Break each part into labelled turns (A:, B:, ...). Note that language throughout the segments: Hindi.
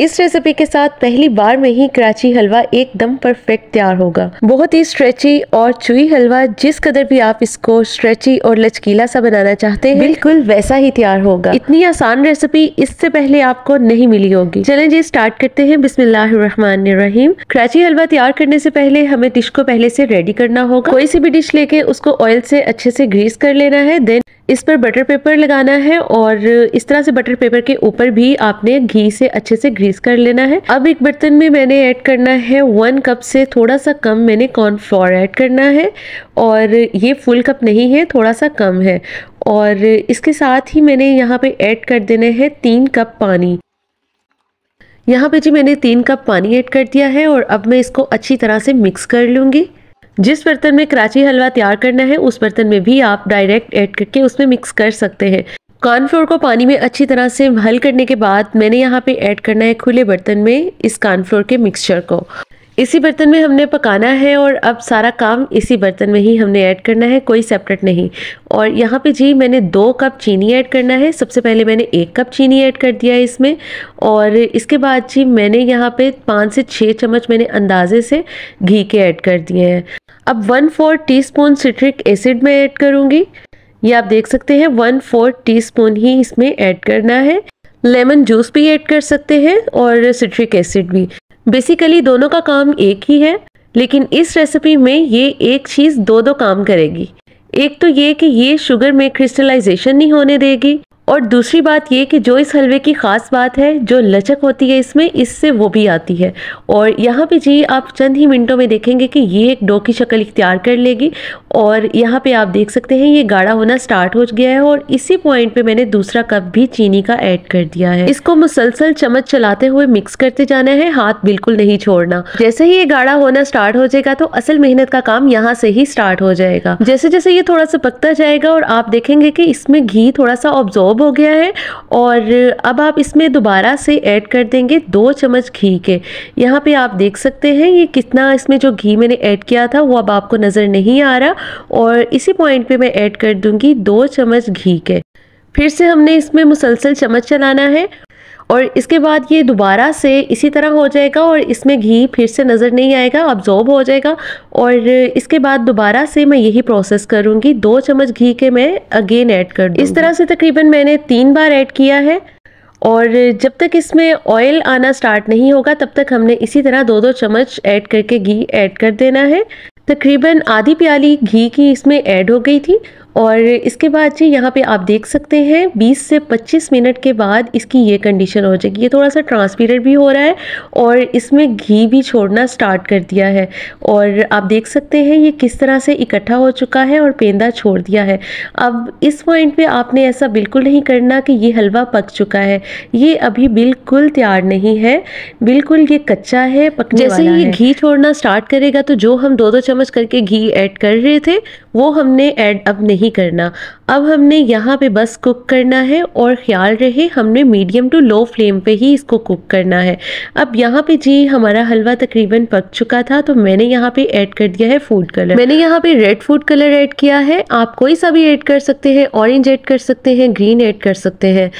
A: इस रेसिपी के साथ पहली बार में ही कराची हलवा एकदम परफेक्ट तैयार होगा। बहुत ही स्ट्रेची और चुई हलवा, जिस कदर भी आप इसको स्ट्रेची और लचकीला सा बनाना चाहते हैं बिल्कुल वैसा ही तैयार होगा। इतनी आसान रेसिपी इससे पहले आपको नहीं मिली होगी। चलें जी स्टार्ट करते हैं। बिस्मिल्लाहिर्रहमानिर्रहीम। कराची हलवा तैयार करने से पहले हमें डिश को पहले से रेडी करना होगा। कोई सी भी डिश लेके उसको ऑयल से अच्छे से ग्रीस कर लेना है। देन इस पर बटर पेपर लगाना है और इस तरह से बटर पेपर के ऊपर भी आपने घी से अच्छे से ग्रीस कर लेना है। अब एक बर्तन में मैंने ऐड करना है 1 कप से थोड़ा सा कम मैंने कॉर्नफ्लोर ऐड करना है, और ये फुल कप नहीं है, थोड़ा सा कम है। और इसके साथ ही मैंने यहाँ पे ऐड कर देने हैं 3 कप पानी। यहाँ पे जी मैंने 3 कप पानी ऐड कर दिया है और अब मैं इसको अच्छी तरह से मिक्स कर लूँगी। जिस बर्तन में कराची हलवा तैयार करना है उस बर्तन में भी आप डायरेक्ट ऐड करके उसमें मिक्स कर सकते हैं। कॉर्नफ्लोर को पानी में अच्छी तरह से हल करने के बाद मैंने यहाँ पे ऐड करना है खुले बर्तन में इस कॉर्नफ्लोर के मिक्सचर को। इसी बर्तन में हमने पकाना है और अब सारा काम इसी बर्तन में ही हमने ऐड करना है, कोई सेपरेट नहीं। और यहाँ पे जी मैंने 2 कप चीनी ऐड करना है। सबसे पहले मैंने 1 कप चीनी ऐड कर दिया है इसमें, और इसके बाद जी मैंने यहाँ पे 5 से 6 चम्मच मैंने अंदाजे से घी के ऐड कर दिए हैं। अब 1/4 टीस्पून सिट्रिक एसिड में ऐड करूँगी। ये आप देख सकते हैं 1/4 टीस्पून ही इसमें ऐड करना है। लेमन जूस भी ऐड कर सकते हैं और सिट्रिक एसिड भी। बेसिकली दोनों का काम एक ही है, लेकिन इस रेसिपी में ये एक चीज़ 2 काम करेगी। एक तो ये कि ये शुगर में क्रिस्टलाइजेशन नहीं होने देगी, और दूसरी बात ये कि जो इस हलवे की ख़ास बात है, जो लचक होती है इसमें, इससे वो भी आती है। और यहाँ पे जी आप चंद ही मिनटों में देखेंगे कि ये एक डो की शक्ल इख्तियार कर लेगी। और यहाँ पे आप देख सकते हैं ये गाढ़ा होना स्टार्ट हो गया है, और इसी पॉइंट पे मैंने दूसरा कप भी चीनी का ऐड कर दिया है। इसको मुसलसल चम्मच चलाते हुए मिक्स करते जाना है, हाथ बिल्कुल नहीं छोड़ना। जैसे ही ये गाढ़ा होना स्टार्ट हो जाएगा तो असल मेहनत का काम यहाँ से ही स्टार्ट हो जाएगा। जैसे जैसे ये थोड़ा सा पकता जाएगा और आप देखेंगे कि इसमें घी थोड़ा सा ऑब्जॉर्ब हो गया है, और अब आप इसमें दोबारा से ऐड कर देंगे 2 चम्मच घी के। यहाँ पे आप देख सकते हैं ये कितना, इसमें जो घी मैंने ऐड किया था वो अब आपको नज़र नहीं आ रहा, और इसी पॉइंट पे मैं ऐड कर दूंगी 2 चम्मच घी के। फिर से हमने इसमें मुसलसल चम्मच चलाना है, और इसके बाद ये दोबारा से इसी तरह हो जाएगा और इसमें घी फिर से नज़र नहीं आएगा, अब्जॉर्ब हो जाएगा। और इसके बाद दोबारा से मैं यही प्रोसेस करूँगी, 2 चम्मच घी के मैं अगेन ऐड कर दूँगी। इस तरह से तकरीबन मैंने 3 बार ऐड किया है, और जब तक इसमें ऑयल आना स्टार्ट नहीं होगा तब तक हमने इसी तरह 2-2 चम्मच ऐड करके घी ऐड कर देना है। तकरीबन आधी प्याली घी की इसमें ऐड हो गई थी। और इसके बाद जी यहाँ पे आप देख सकते हैं 20 से 25 मिनट के बाद इसकी ये कंडीशन हो जाएगी। ये थोड़ा सा ट्रांसपेरेंट भी हो रहा है और इसमें घी भी छोड़ना स्टार्ट कर दिया है, और आप देख सकते हैं ये किस तरह से इकट्ठा हो चुका है और पेंदा छोड़ दिया है। अब इस पॉइंट पे आपने ऐसा बिल्कुल नहीं करना कि ये हलवा पक चुका है, ये अभी बिल्कुल तैयार नहीं है, बिल्कुल ये कच्चा है, पकने वाला है। जैसे ये घी छोड़ना स्टार्ट करेगा तो जो हम 2-2 चम्मच करके घी ऐड कर रहे थे वो हमने ऐड अब नहीं करना। अब हमने यहाँ पे बस कुक करना है, और ख्याल रहे हमने मीडियम टू लो फ्लेम पे ही इसको कुक करना है। अब यहाँ पे जी हमारा हलवा तकरीबन पक चुका था, तो मैंने यहाँ पे ऐड कर दिया है फूड कलर। मैंने यहाँ पे रेड फूड कलर ऐड किया है, आप कोई सा भी ऐड कर सकते हैं, ऑरेंज ऐड कर सकते हैं, ग्रीन ऐड कर सकते हैं।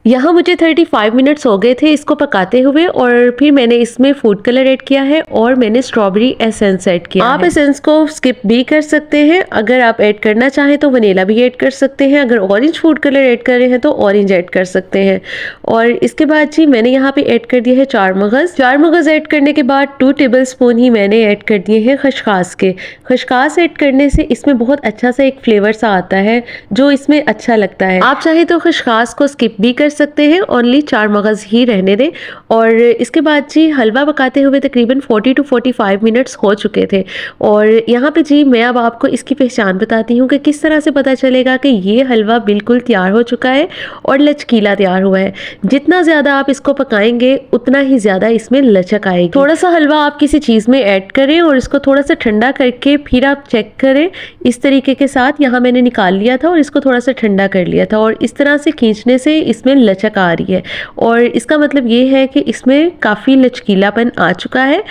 A: यहाँ मुझे 35 मिनट्स हो गए थे इसको पकाते हुए, और फिर मैंने इसमें फूड कलर ऐड किया है और मैंने स्ट्रॉबेरी एसेंस ऐड किया है। आप एसेंस को स्किप भी कर सकते हैं, अगर आप ऐड करना चाहें तो वनीला भी ऐड कर सकते हैं, अगर ऑरेंज फूड कलर ऐड कर रहे हैं तो ऑरेंज ऐड कर सकते हैं। और इसके बाद जी मैंने यहाँ पे ऐड कर दिया है 4 मगज़। 4 मगज़ ऐड करने के बाद 2 टेबल स्पून ही मैंने ऐड कर दिए हैं खसखस के। खसखस ऐड करने से इसमें बहुत अच्छा सा एक फ्लेवर सा आता है जो इसमें अच्छा लगता है। आप चाहे तो खसखस को स्किप भी कर सकते हैं, ओनली 4 मगज़ ही रहने दें। और इसके बाद जी हलवा पकाते हुए तकरीबन 40 to 45 मिनट्स हो चुके थे, और यहाँ पे जी मैं अब आपको इसकी पहचान बताती हूँ कि किस तरह से पता चलेगा कि ये हलवा बिल्कुल तैयार हो चुका है और लचकीला तैयार हुआ है। जितना ज़्यादा आप इसको पकाएंगे उतना ही ज़्यादा इसमें लचक आएगी। थोड़ा सा हलवा आप किसी चीज़ में ऐड करें और इसको थोड़ा सा ठंडा करके फिर आप चेक करें। इस तरीके के साथ यहाँ मैंने निकाल लिया था और इसको थोड़ा सा ठंडा कर लिया था, और इस तरह से खींचने से इसमें लचक आ रही है, और इसका मतलब ये है कि इसमें काफ़ी लचकीलापन आ चुका है।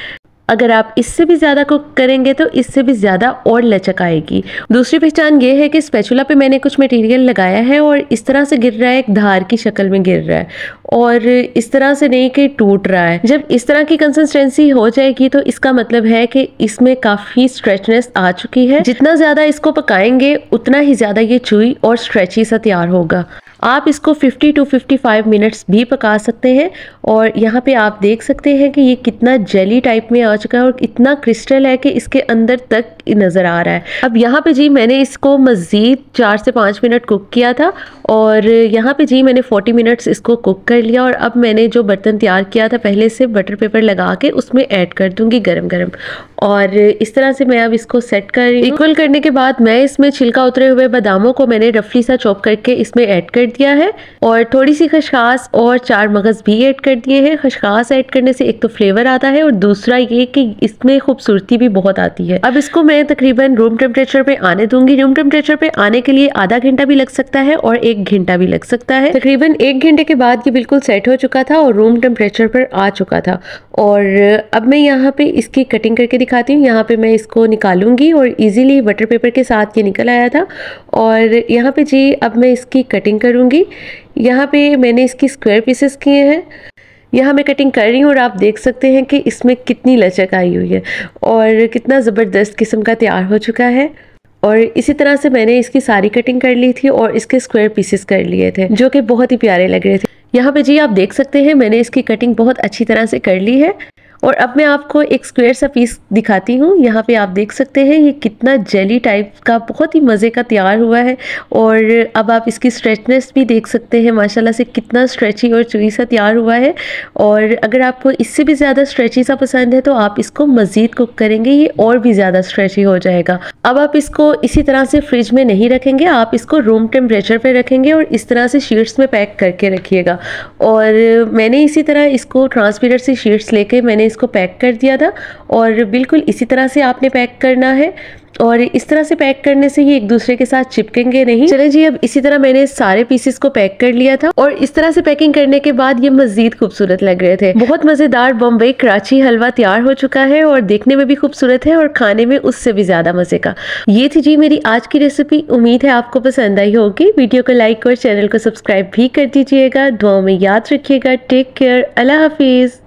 A: अगर आप इससे भी ज़्यादा कुक करेंगे तो इससे भी ज़्यादा और लचक आएगी। दूसरी पहचान ये है कि स्पैचुला पे मैंने कुछ मटेरियल लगाया है और इस तरह से गिर रहा है, एक धार की शक्ल में गिर रहा है, और इस तरह से नहीं कि टूट रहा है। जब इस तरह की कंसिस्टेंसी हो जाएगी तो इसका मतलब है कि इसमें काफी स्ट्रेचनेस आ चुकी है। जितना ज्यादा इसको पकाएंगे उतना ही ज्यादा ये चुई और स्ट्रेची सा तैयार होगा। आप इसको 50 to 55 मिनट्स भी पका सकते हैं। और यहाँ पे आप देख सकते हैं कि ये कितना जेली टाइप में आ चुका है और इतना क्रिस्टल है कि इसके अंदर तक नज़र आ रहा है। अब यहाँ पे जी मैंने इसको मज़ीद 4 से 5 मिनट कुक किया था और यहाँ पे जी मैंने 40 मिनट्स इसको कुक कर लिया। और अब मैंने जो बर्तन तैयार किया था पहले से बटर पेपर लगा के उसमें ऐड कर दूँगी गरम गरम। और इस तरह से मैं अब इसको सेट कर रही हूँ। इक्वल करने के बाद मैं इसमें छिलका उतरे हुए बादामों को मैंने रफली सा चॉप करके इसमें ऐड कर दिया है और थोड़ी सी खसखस और 4 मगज भी ऐड कर दिए हैं। खसखस ऐड करने से एक तो फ्लेवर आता है और दूसरा ये कि इसमें खूबसूरती भी बहुत आती है। अब इसको मैं तकरीबन रूम टेम्परेचर पे आने दूंगी। रूम टेम्परेचर पे आने के लिए आधा घंटा भी लग सकता है और 1 घंटा भी लग सकता है। तकरीबन 1 घंटे के बाद ये बिल्कुल सेट हो चुका था और रूम टेम्परेचर पर आ चुका था। और अब मैं यहाँ पे इसकी कटिंग करके दिखाती हूँ। यहाँ पे मैं इसको निकालूंगी और इजीली बटर पेपर के साथ ये निकल आया था। और यहाँ पे जी अब मैं इसकी कटिंग करूँगी। यहाँ पे मैंने इसकी स्क्वायर पीसेस किए हैं। यहाँ मैं कटिंग कर रही हूँ और आप देख सकते हैं कि इसमें कितनी लचक आई हुई है और कितना ज़बरदस्त किस्म का तैयार हो चुका है। और इसी तरह से मैंने इसकी सारी कटिंग कर ली थी और इसके स्क्वायर पीसेस कर लिए थे जो कि बहुत ही प्यारे लग रहे थे। यहाँ पे जी आप देख सकते हैं मैंने इसकी कटिंग बहुत अच्छी तरह से कर ली है। और अब मैं आपको एक स्क्वायर सा पीस दिखाती हूँ। यहाँ पे आप देख सकते हैं ये कितना जेली टाइप का बहुत ही मज़े का तैयार हुआ है। और अब आप इसकी स्ट्रेचनेस भी देख सकते हैं माशाल्लाह से कितना स्ट्रेची और चुई सा तैयार हुआ है। और अगर आपको इससे भी ज़्यादा स्ट्रेची सा पसंद है तो आप इसको मज़ीद कुक करेंगे ये और भी ज़्यादा स्ट्रेची हो जाएगा। अब आप इसको इसी तरह से फ्रिज में नहीं रखेंगे, आप इसको रूम टेम्परेचर पर रखेंगे और इस तरह से शीट्स में पैक करके रखिएगा। और मैंने इसी तरह इसको ट्रांसपेरेंट सी शीट्स लेके मैंने इसको पैक कर दिया था और बिल्कुल इसी तरह से आपने पैक करना है। और इस तरह से पैक करने से ये एक दूसरे के साथ चिपकेंगे नहीं। चलें जी अब इसी तरह मैंने सारे पीसेस को पैक कर लिया था और इस तरह से पैकिंग करने के बाद ये मजीद खूबसूरत लग रहे थे। बहुत मजेदार बॉम्बे कराची हलवा तैयार हो चुका है और देखने में भी खूबसूरत है और खाने में उससे भी ज्यादा मजे का। ये थी जी मेरी आज की रेसिपी। उम्मीद है आपको पसंद आई होगी। वीडियो को लाइक और चैनल को सब्सक्राइब भी कर दीजिएगा। दुआओं में याद रखिएगा। Take care. अल्लाह हाफिज।